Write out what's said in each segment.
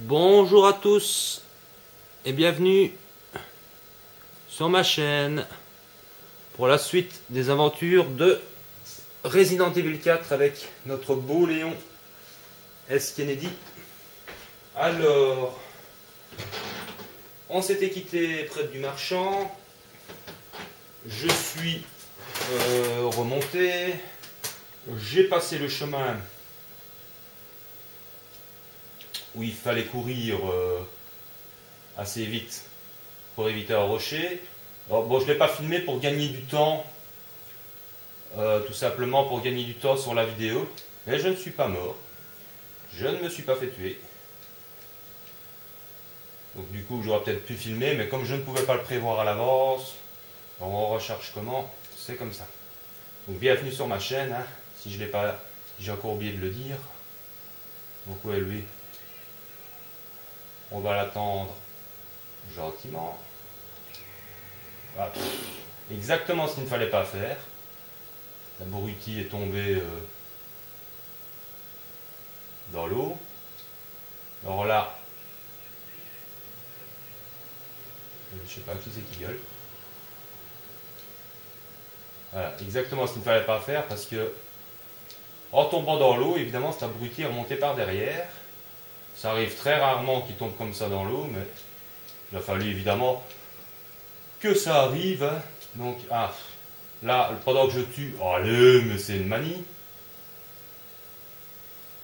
Bonjour à tous et bienvenue sur ma chaîne pour la suite des aventures de Resident Evil 4 avec notre beau Léon S. Kennedy. Alors, on s'était quitté près du marchand. Je suis remonté. J'ai passé le chemin où il fallait courir assez vite pour éviter un rocher. Alors, bon, je ne l'ai pas filmé pour gagner du temps, tout simplement pour gagner du temps sur la vidéo, mais je ne suis pas mort, je ne me suis pas fait tuer. Donc du coup j'aurais peut-être pu filmer, mais comme je ne pouvais pas le prévoir à l'avance, on recherche comment, c'est comme ça. Donc bienvenue sur ma chaîne, hein, si je l'ai pas, j'ai encore oublié de le dire. Donc où est lui? On va l'attendre gentiment. Voilà. Exactement ce qu'il ne fallait pas faire. L'abruti est tombé dans l'eau. Alors là, je sais pas qui c'est qui gueule. Voilà, exactement ce qu'il ne fallait pas faire parce que en tombant dans l'eau, évidemment, cet abruti est remonté par derrière. Ça arrive très rarement qu'il tombe comme ça dans l'eau, mais il a fallu évidemment que ça arrive. Hein. Donc, là, pendant que je tue, allez, mais c'est une manie.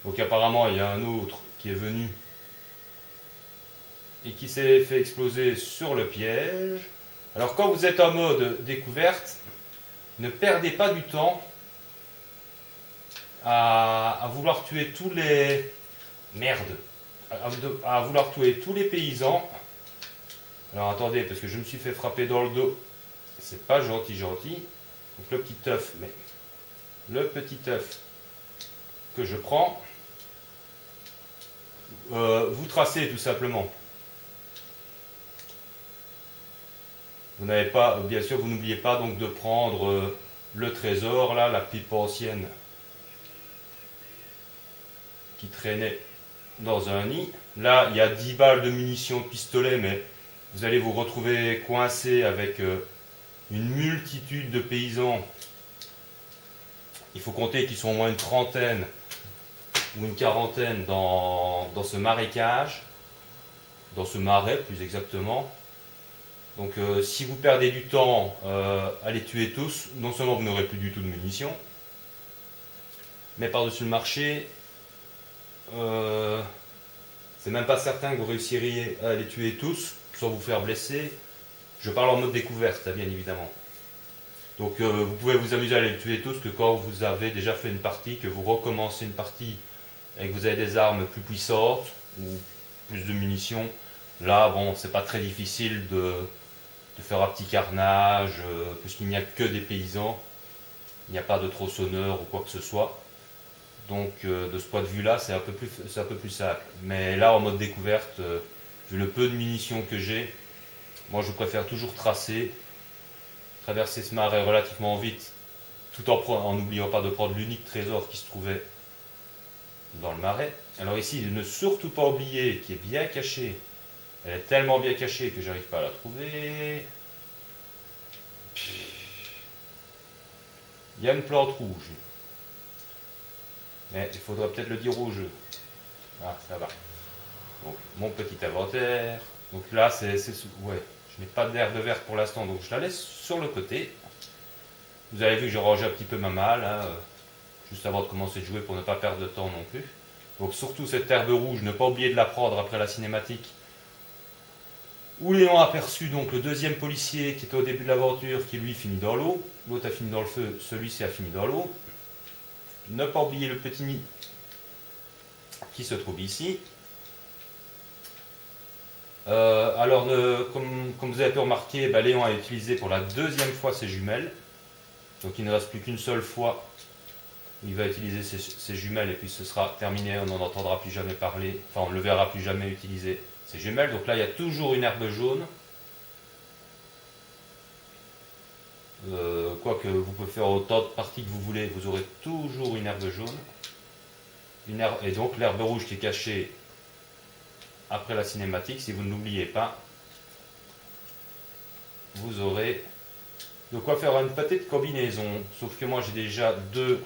Donc apparemment, il y a un autre qui est venu et qui s'est fait exploser sur le piège. Alors quand vous êtes en mode découverte, ne perdez pas du temps à vouloir tuer tous les... Merde. À vouloir tuer tous les paysans. Alors attendez, parce que je me suis fait frapper dans le dos. C'est pas gentil. Donc le petit œuf, mais le petit œuf que je prends, vous tracez tout simplement. Vous n'avez pas, bien sûr, vous n'oubliez pas donc de prendre le trésor là, la pipe ancienne qui traînait dans un nid. Là, il y a 10 balles de munitions de pistolet, mais vous allez vous retrouver coincé avec une multitude de paysans. Il faut compter qu'ils sont au moins une trentaine ou une quarantaine dans ce marécage, dans ce marais plus exactement. Donc si vous perdez du temps à les tuer tous, non seulement vous n'aurez plus du tout de munitions, mais par-dessus le marché, c'est même pas certain que vous réussiriez à les tuer tous sans vous faire blesser. Je parle en mode découverte, bien évidemment. Donc vous pouvez vous amuser à les tuer tous que quand vous avez déjà fait une partie, que vous recommencez une partie et que vous avez des armes plus puissantes ou plus de munitions. Là, bon, c'est pas très difficile de faire un petit carnage, puisqu'il n'y a que des paysans. Il n'y a pas de tronçonneurs ou quoi que ce soit. Donc de ce point de vue-là, c'est un peu plus simple. Mais là, en mode découverte, vu le peu de munitions que j'ai, moi je préfère toujours tracer, traverser ce marais relativement vite, tout en n'oubliant pas de prendre l'unique trésor qui se trouvait dans le marais. Alors ici, ne surtout pas oublier qui est bien cachée. Elle est tellement bien cachée que j'arrive pas à la trouver. Il y a une plante rouge. Mais il faudrait peut-être le dire rouge. Ah, ça va. Donc, mon petit inventaire. Donc là, ouais, je n'ai pas d'herbe verte pour l'instant, donc je la laisse sur le côté. Vous avez vu que j'ai rangé un petit peu ma malle, hein, juste avant de commencer de jouer pour ne pas perdre de temps non plus. Donc surtout cette herbe rouge, ne pas oublier de la prendre après la cinématique. Où Léon a aperçu donc le deuxième policier qui était au début de l'aventure, qui lui finit dans l'eau. L'autre a fini dans le feu, celui-ci a fini dans l'eau. Ne pas oublier le petit nid qui se trouve ici. Alors, comme vous avez pu remarquer, Léon a utilisé pour la deuxième fois ses jumelles. Donc il ne reste plus qu'une seule fois. Il va utiliser ses jumelles et puis ce sera terminé. On n'en entendra plus jamais parler. Enfin, on ne le verra plus jamais utiliser ses jumelles. Donc là, il y a toujours une herbe jaune. Quoique vous pouvez faire autant de parties que vous voulez, vous aurez toujours une herbe jaune. Et donc l'herbe rouge qui est cachée après la cinématique, si vous ne l'oubliez pas, vous aurez de quoi faire une petite combinaison. Sauf que moi j'ai déjà 2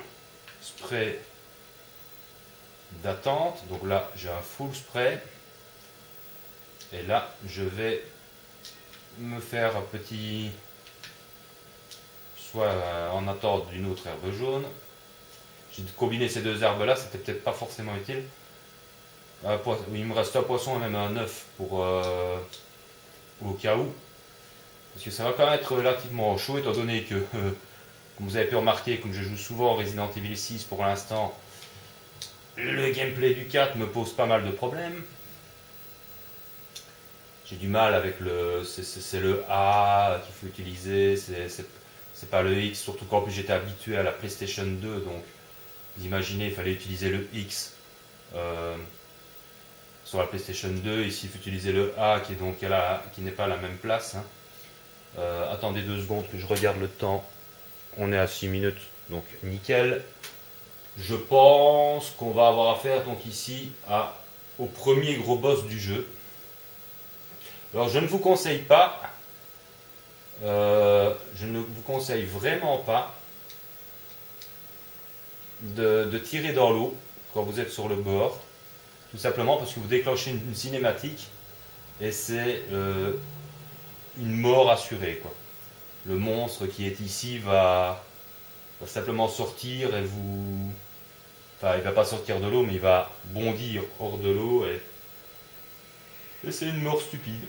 sprays d'attente. Donc là j'ai un full spray. Et là je vais me faire un petit, soit en attente d'une autre herbe jaune. J'ai combiné ces 2 herbes là, c'était peut-être pas forcément utile. Il me reste un poisson et même un œuf pour au cas où. Parce que ça va quand même être relativement chaud étant donné que, comme vous avez pu remarquer, comme je joue souvent Resident Evil 6 pour l'instant, le gameplay du 4 me pose pas mal de problèmes. J'ai du mal avec le... C'est le A qu'il faut utiliser, c'est pas le X, surtout qu'en plus j'étais habitué à la PlayStation 2, donc vous imaginez, il fallait utiliser le X sur la PlayStation 2, ici il faut utiliser le A qui est donc qui n'est pas à la même place. Hein. Attendez 2 secondes que je regarde le temps, on est à 6 minutes, donc nickel. Je pense qu'on va avoir affaire donc ici au premier gros boss du jeu. Alors je ne vous conseille pas, je ne vous conseille vraiment pas de tirer dans l'eau quand vous êtes sur le bord, tout simplement parce que vous déclenchez une cinématique et c'est une mort assurée, quoi. Le monstre qui est ici va simplement sortir et vous... Enfin, il va pas sortir de l'eau, mais il va bondir hors de l'eau et c'est une mort stupide.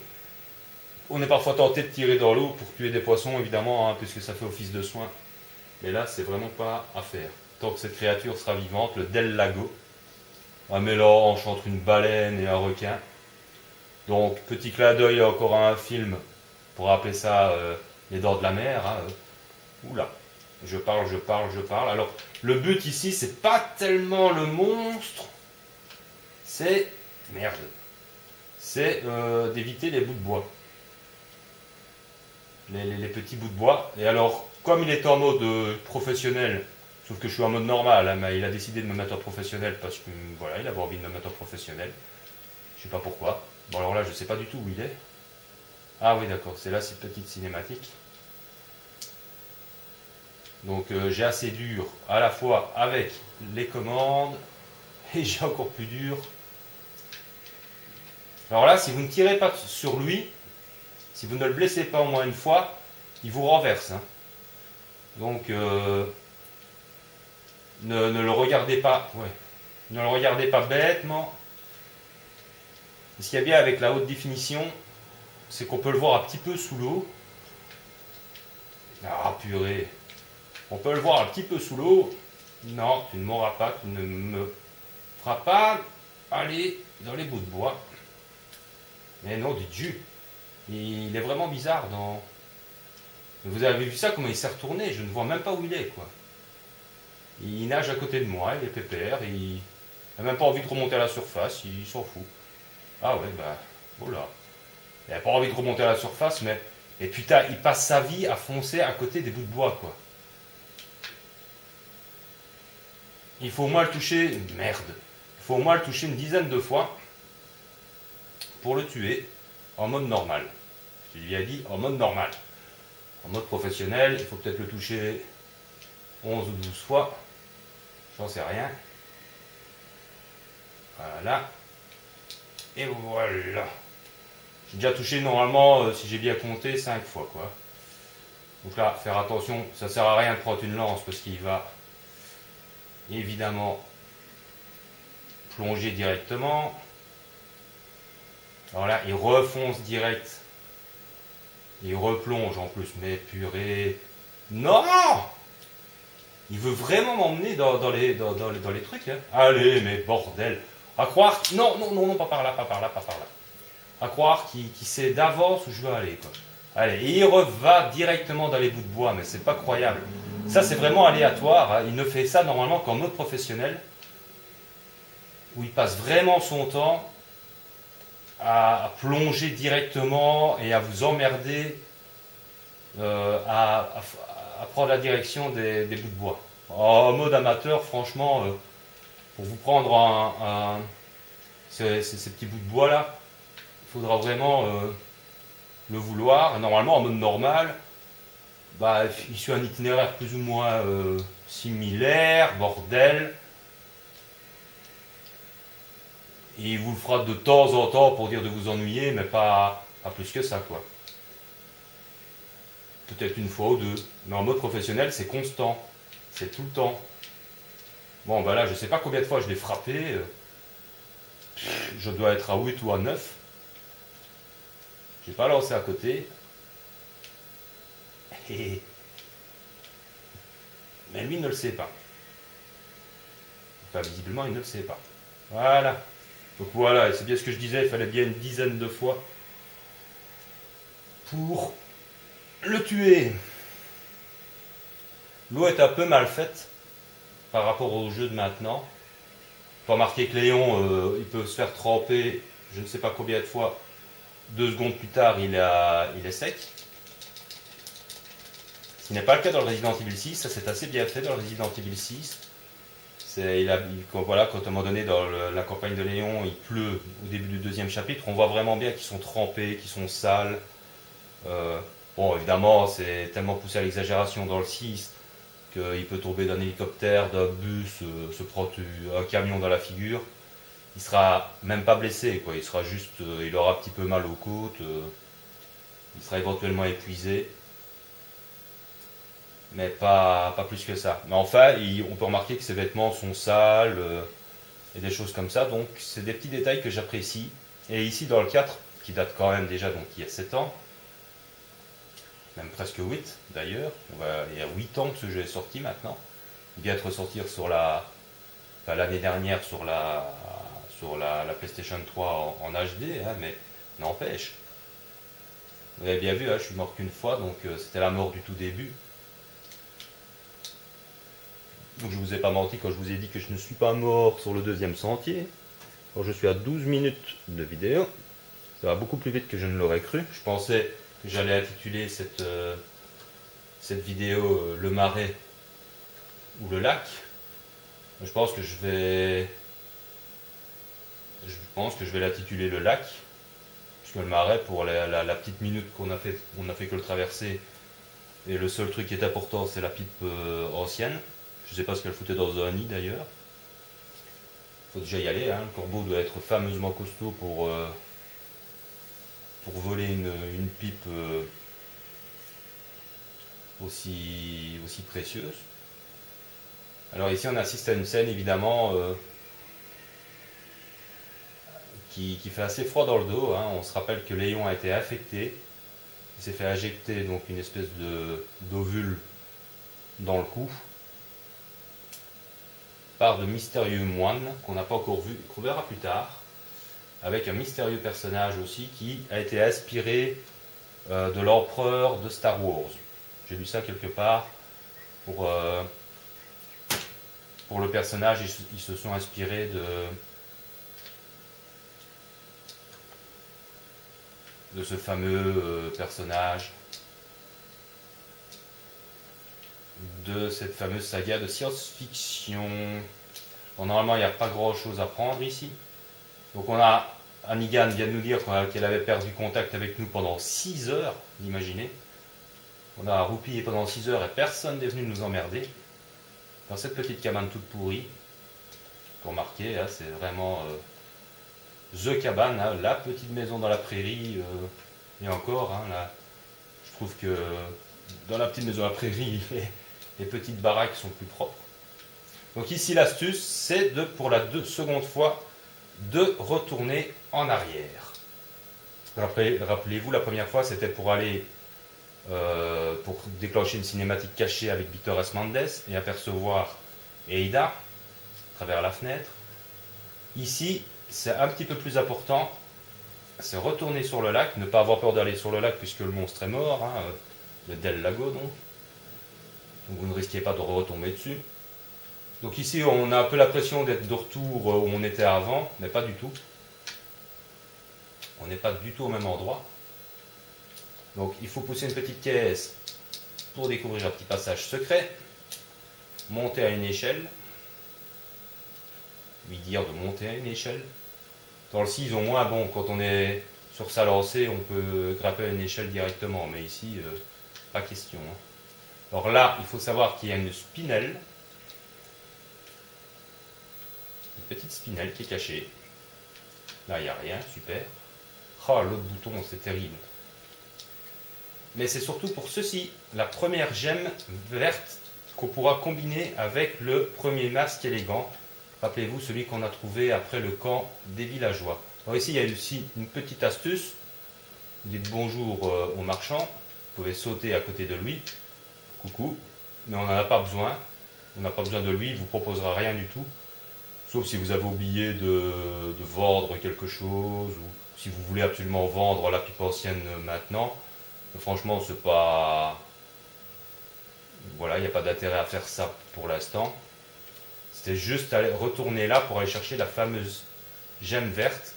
On est parfois tenté de tirer dans l'eau pour tuer des poissons, évidemment, hein, puisque ça fait office de soin. Mais là, c'est vraiment pas à faire. Tant que cette créature sera vivante, le Del Lago, un mélange entre une baleine et un requin. Donc, petit clin d'œil encore à un film, pour appeler ça Les Dents de la Mer. Hein, oula, je parle. Alors, le but ici, c'est pas tellement le monstre, c'est... Merde. C'est d'éviter les bouts de bois. Les petits bouts de bois. Et alors, comme il est en mode professionnel, sauf que je suis en mode normal, hein, mais il a décidé de me mettre en professionnel parce que, voilà, il avait envie de me mettre en professionnel. Je sais pas pourquoi. Bon, alors là, je sais pas du tout où il est. Ah oui, d'accord, c'est là, cette petite cinématique. Donc j'ai assez dur à la fois avec les commandes et j'ai encore plus dur. Alors là, si vous ne tirez pas sur lui, si vous ne le blessez pas au moins une fois, il vous renverse. Hein. Donc ne le regardez pas. Ouais, ne le regardez pas bêtement. Ce qu'il y a bien avec la haute définition, c'est qu'on peut le voir un petit peu sous l'eau. Ah purée. On peut le voir un petit peu sous l'eau. Non, tu ne m'auras pas, tu ne me feras pas aller dans les bouts de bois. Mais non, du jus. Il est vraiment bizarre dans... Vous avez vu ça, comment il s'est retourné? Je ne vois même pas où il est, quoi. Il nage à côté de moi, il est pépère, il n'a même pas envie de remonter à la surface, il s'en fout. Ah ouais, bah, voilà. Il n'a pas envie de remonter à la surface, mais... Et putain, il passe sa vie à foncer à côté des bouts de bois, quoi. Il faut au moins le toucher... Merde. Il faut au moins le toucher une dizaine de fois pour le tuer en mode normal. Je lui ai dit en mode normal. En mode professionnel, il faut peut-être le toucher 11 ou 12 fois. J'en sais rien. Voilà. Et voilà. J'ai déjà touché normalement, si j'ai bien compté, 5 fois, quoi. Donc là, faire attention, ça sert à rien de prendre une lance parce qu'il va évidemment plonger directement. Alors là, il refonce direct. Il replonge en plus, mais purée. Non! Il veut vraiment m'emmener dans les trucs. Hein. Allez, mais bordel. À croire... Non, pas par là. À croire qu'il sait d'avance où je veux aller. Quoi. Allez, et il va directement dans les bouts de bois, mais c'est pas croyable. Ça, c'est vraiment aléatoire. Hein. Il ne fait ça normalement qu'en mode professionnel, où il passe vraiment son temps à plonger directement et à vous emmerder à prendre la direction des bouts de bois. En mode amateur, franchement, pour vous prendre ces petits bouts de bois là, faudra vraiment le vouloir. Normalement, en mode normal, bah, il suit un itinéraire plus ou moins similaire, bordel. Et il vous le fera de temps en temps pour dire de vous ennuyer, mais pas plus que ça, quoi. Peut-être une fois ou deux. Mais en mode professionnel, c'est constant. C'est tout le temps. Bon, bah là, je sais pas combien de fois je l'ai frappé. Je dois être à 8 ou à 9. J'ai pas lancé à côté. Et... mais lui ne le sait pas. Enfin, visiblement, il ne le sait pas. Voilà. Donc voilà, et c'est bien ce que je disais, il fallait bien une dizaine de fois pour le tuer. L'eau est un peu mal faite par rapport au jeu de maintenant. Faut remarquer que Léon, il peut se faire tremper, je ne sais pas combien de fois, 2 secondes plus tard, il est sec. Ce qui n'est pas le cas dans le Resident Evil 6, ça c'est assez bien fait dans le Resident Evil 6. Voilà, quand à un moment donné dans la campagne de Léon, il pleut au début du 2e chapitre, on voit vraiment bien qu'ils sont trempés, qu'ils sont sales. Bon, évidemment, c'est tellement poussé à l'exagération dans le 6 qu'il peut tomber d'un hélicoptère, d'un bus, se prendre un camion dans la figure. Il sera même pas blessé, quoi. Il sera juste, il aura un petit peu mal aux côtes, il sera éventuellement épuisé. Mais pas plus que ça. Mais enfin, on peut remarquer que ses vêtements sont sales et des choses comme ça. Donc, c'est des petits détails que j'apprécie. Et ici, dans le 4, qui date quand même déjà, donc il y a 7 ans, même presque 8 d'ailleurs, il y a 8 ans que ce jeu est sorti maintenant. Il vient de ressortir sur l'année dernière sur la PlayStation 3 en HD, hein, mais n'empêche. Vous avez bien vu, hein, je suis mort qu'une fois, donc c'était la mort du tout début. Donc je vous ai pas menti quand je vous ai dit que je ne suis pas mort sur le 2e sentier. Alors je suis à 12 minutes de vidéo. Ça va beaucoup plus vite que je ne l'aurais cru. Je pensais que j'allais intituler cette vidéo Le Marais ou le lac. Je pense que je vais l'intituler Le Lac. Puisque le marais, pour la petite minute qu'on a fait, on n'a fait que le traverser. Et le seul truc qui est important, c'est la pipe ancienne. Je sais pas ce qu'elle foutait dans un nid d'ailleurs. Faut déjà y aller, hein. Le corbeau doit être fameusement costaud pour voler une pipe aussi précieuse. Alors ici on assiste à une scène évidemment qui fait assez froid dans le dos, hein. On se rappelle que Léon a été affecté. Il s'est fait injecter donc une espèce d'ovule dans le cou par de mystérieux moines qu'on n'a pas encore vu, qu'on verra plus tard, avec un mystérieux personnage aussi qui a été inspiré de l'empereur de Star Wars. J'ai lu ça quelque part. Pour le personnage, ils se sont inspirés de ce fameux personnage, de cette fameuse saga de science-fiction. Bon, normalement, il n'y a pas grand-chose à prendre ici. Donc Hannigan vient de nous dire qu'elle avait perdu contact avec nous pendant 6 heures, imaginez. On a roupillé pendant 6 heures et personne n'est venu nous emmerder. Dans cette petite cabane toute pourrie, pour remarquer, hein, c'est vraiment The Cabane, hein, la petite maison dans la prairie. Et encore, hein, là, je trouve que dans la petite maison dans la prairie, les petites baraques sont plus propres. Donc ici l'astuce, c'est pour la seconde fois, de retourner en arrière. Rappelez-vous, la première fois, c'était pour aller pour déclencher une cinématique cachée avec Victor S. Mendes et apercevoir Ada à travers la fenêtre. Ici, c'est un petit peu plus important, c'est retourner sur le lac, ne pas avoir peur d'aller sur le lac puisque le monstre est mort, hein, le Del Lago donc vous ne risquez pas de retomber dessus. Donc ici, on a un peu l'impression d'être de retour où on était avant, mais pas du tout. On n'est pas du tout au même endroit. Donc il faut pousser une petite caisse pour découvrir un petit passage secret, monter à une échelle, lui dire de monter à une échelle. Dans le 6, au moins, bon, quand on est sur sa lancée, on peut grimper à une échelle directement, mais ici, pas question. Hein. Alors là, il faut savoir qu'il y a une spinelle, une petite spinelle qui est cachée. Là, il n'y a rien, super. Oh, l'autre bouton, c'est terrible. Mais c'est surtout pour ceci, la première gemme verte qu'on pourra combiner avec le premier masque élégant. Rappelez-vous, celui qu'on a trouvé après le camp des villageois. Alors ici, il y a aussi une petite astuce. Dites bonjour au marchand. Vous pouvez sauter à côté de lui. Coucou. Mais on n'en a pas besoin. On n'a pas besoin de lui, il ne vous proposera rien du tout. Sauf si vous avez oublié de vendre quelque chose, ou si vous voulez absolument vendre la pipe ancienne maintenant. Mais franchement, c'est pas... Voilà, il n'y a pas d'intérêt à faire ça pour l'instant. C'était juste aller retourner là pour aller chercher la fameuse gemme verte.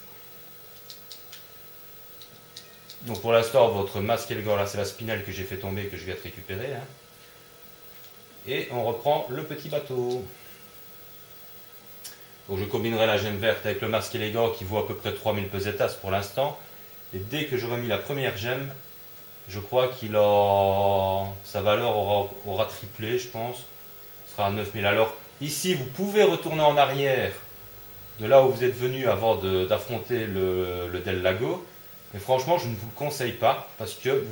Donc pour l'instant, votre masque élégant, là c'est la spinelle que j'ai fait tomber, que je viens de récupérer. Hein. Et on reprend le petit bateau. Donc je combinerai la gemme verte avec le masque élégant qui vaut à peu près 3000 pesetas pour l'instant. Et dès que j'aurai mis la première gemme, je crois sa valeur aura triplé, je pense. Ce sera à 9000. Alors ici, vous pouvez retourner en arrière de là où vous êtes venu avant d'affronter le Del Lago. Mais franchement, je ne vous le conseille pas parce que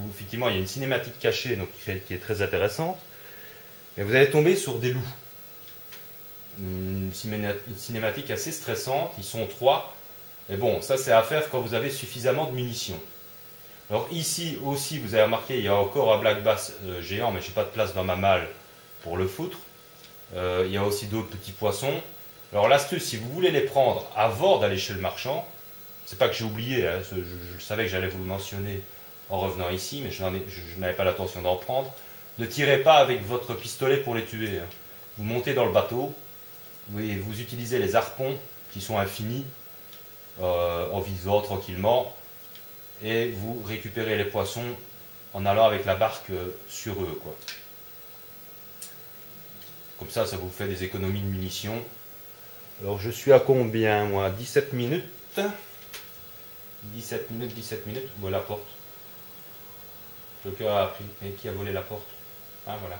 effectivement, il y a une cinématique cachée donc, qui est très intéressante. Et vous allez tomber sur des loups. Une cinématique assez stressante. Ils sont 3. Mais bon, ça c'est à faire quand vous avez suffisamment de munitions. Alors ici aussi, vous avez remarqué, il y a encore un black bass géant, mais je n'ai pas de place dans ma malle pour le foutre. Il y a aussi d'autres petits poissons. Alors l'astuce, si vous voulez les prendre avant d'aller chez le marchand, c'est pas que j'ai oublié, hein, je savais que j'allais vous le mentionner en revenant ici, mais je n'avais pas l'intention d'en prendre. Ne tirez pas avec votre pistolet pour les tuer. Hein. Vous montez dans le bateau, vous utilisez les harpons qui sont infinis en visant tranquillement et vous récupérez les poissons en allant avec la barque sur eux. Quoi. Comme ça vous fait des économies de munitions. Alors je suis à combien moi 17 minutes 17 minutes. Où est la porte? Quelqu'un a appris. Mais qui a volé la porte? Ah voilà.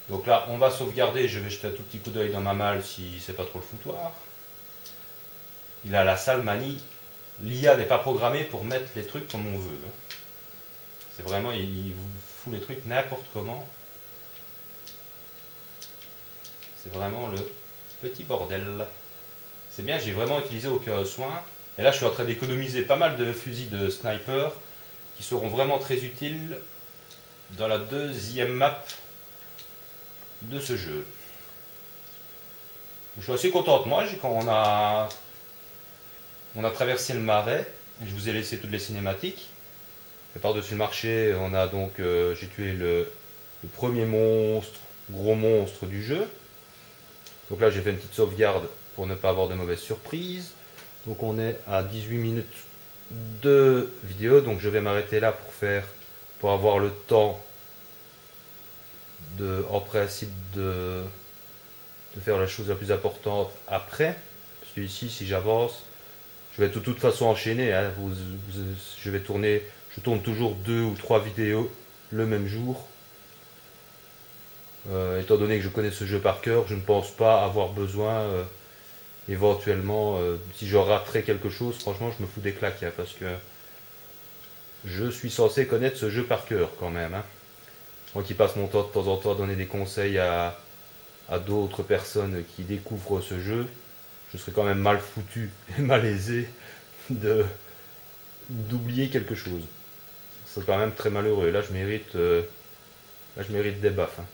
Donc là, on va sauvegarder. Je vais jeter un tout petit coup d'œil dans ma malle si c'est pas trop le foutoir. Il a la sale manie. L'IA n'est pas programmée pour mettre les trucs comme on veut. C'est vraiment, il vous fout les trucs n'importe comment. C'est vraiment le petit bordel. C'est bien, j'ai vraiment utilisé aucun soin. Et là, je suis en train d'économiser pas mal de fusils de sniper qui seront vraiment très utiles dans la deuxième map de ce jeu. Je suis assez content de moi quand on a traversé le marais. Je vous ai laissé toutes les cinématiques. Et par-dessus le marché, on a donc j'ai tué le premier monstre, gros monstre du jeu. Donc là, j'ai fait une petite sauvegarde pour ne pas avoir de mauvaises surprises. Donc on est à 18 minutes de vidéo. Donc je vais m'arrêter là pour avoir le temps en principe de faire la chose la plus importante après. Parce que ici, si j'avance, je vais de toute façon enchaîner. Hein. Je tourne toujours 2 ou 3 vidéos le même jour. Étant donné que je connais ce jeu par cœur, je ne pense pas avoir besoin éventuellement, si je raterais quelque chose, franchement je me fous des claques hein, parce que je suis censé connaître ce jeu par cœur quand même. Hein. Moi qui passe mon temps de temps en temps à donner des conseils à d'autres personnes qui découvrent ce jeu, je serais quand même mal foutu et malaisé d'oublier quelque chose. C'est quand même très malheureux. Là je mérite des baffes. Hein.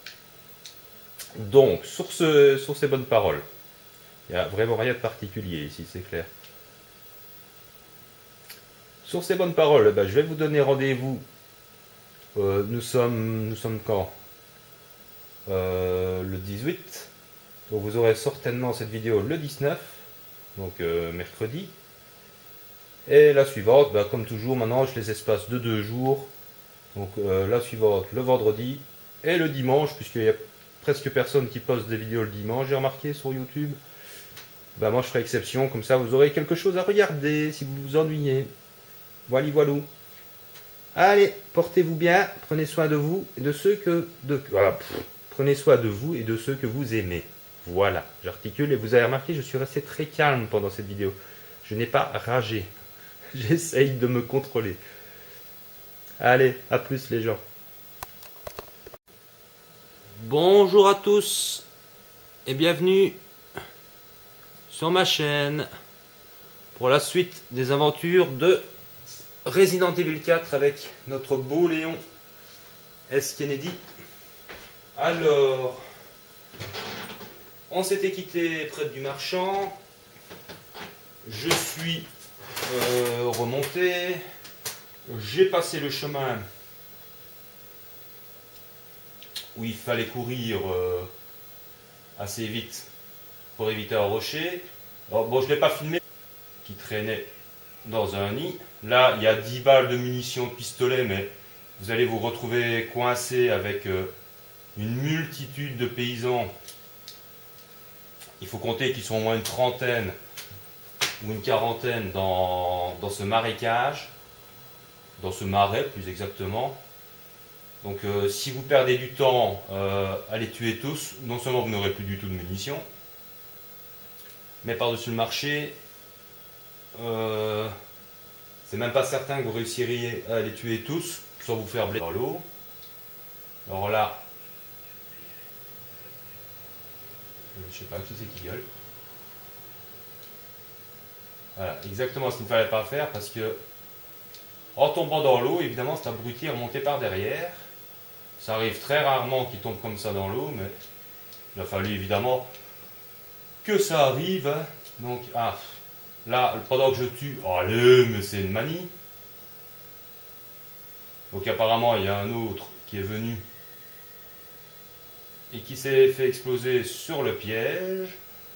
Donc, sur ces bonnes paroles, il n'y a vraiment rien de particulier ici, c'est clair. Sur ces bonnes paroles, je vais vous donner rendez-vous. Nous sommes quand le 18. Donc vous aurez certainement cette vidéo le 19, donc mercredi. Et la suivante, comme toujours, maintenant je les espace de 2 jours. Donc la suivante le vendredi et le dimanche, puisqu'il y a presque personne qui poste des vidéos le dimanche, j'ai remarqué sur YouTube. bah moi je ferai exception, comme ça vous aurez quelque chose à regarder si vous vous ennuyez. Voilà, voilou. Allez, portez-vous bien, prenez soin de vous et de ceux que... voilà, prenez soin de vous et de ceux que vous aimez. Voilà, j'articule et vous avez remarqué, je suis resté très calme pendant cette vidéo. Je n'ai pas ragé. J'essaye de me contrôler. Allez, à plus les gens. Bonjour à tous et bienvenue sur ma chaîne pour la suite des aventures de Resident Evil 4 avec notre beau Léon S. Kennedy. Alors, on s'était quitté près du marchand. Je suis remonté. J'ai passé le chemin où il fallait courir assez vite pour éviter un rocher. Alors, bon, je ne l'ai pas filmé, qui traînait dans un nid. Là, il y a 10 balles de munitions de pistolet, mais vous allez vous retrouver coincé avec une multitude de paysans. Il faut compter qu'ils sont au moins une trentaine ou une quarantaine dans ce marécage, dans ce marais plus exactement. Donc si vous perdez du temps à les tuer tous, non seulement vous n'aurez plus du tout de munitions, mais par-dessus le marché, c'est même pas certain que vous réussiriez à les tuer tous, sans vous faire blesser dans l'eau. Alors là, je sais pas qui c'est qui gueule. Voilà, exactement ce qu'il ne fallait pas faire parce que en tombant dans l'eau, évidemment, cet abruti est remonté par derrière. Ça arrive très rarement qu'il tombe comme ça dans l'eau, mais il a fallu évidemment que ça arrive. Hein. Donc, là, pendant que je tue, allez, mais c'est une manie. Donc apparemment, il y a un autre qui est venu et qui s'est fait exploser sur le piège.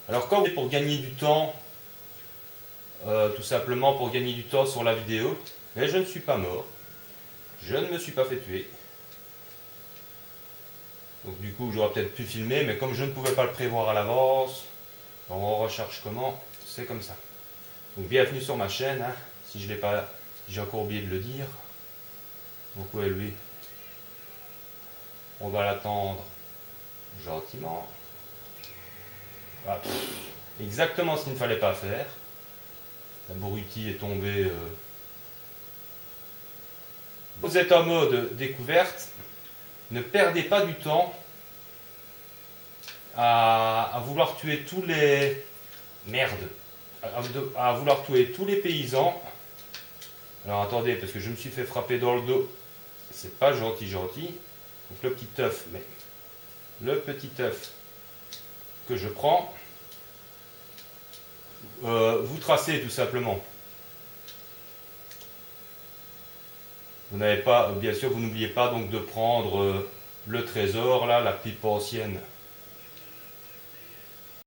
Alors quand pour gagner du temps, tout simplement pour gagner du temps sur la vidéo, mais je ne suis pas mort. Je ne me suis pas fait tuer. Donc du coup, j'aurais peut-être pu filmer, mais comme je ne pouvais pas le prévoir à l'avance, on recherche comment, c'est comme ça. Donc bienvenue sur ma chaîne, hein, si je l'ai pas, j'ai encore oublié de le dire. Donc où est lui? On va l'attendre gentiment. Voilà. Exactement ce qu'il ne fallait pas faire. L'abruti est tombé. Vous êtes en mode découverte. Ne perdez pas du temps à vouloir tuer tous les... Merde. À vouloir tuer tous les paysans. Alors attendez, parce que je me suis fait frapper dans le dos. C'est pas gentil. Donc le petit œuf, mais le petit œuf que je prends, vous tracez tout simplement. Vous n'avez pas, bien sûr, vous n'oubliez pas donc de prendre le trésor, là, la pipe ancienne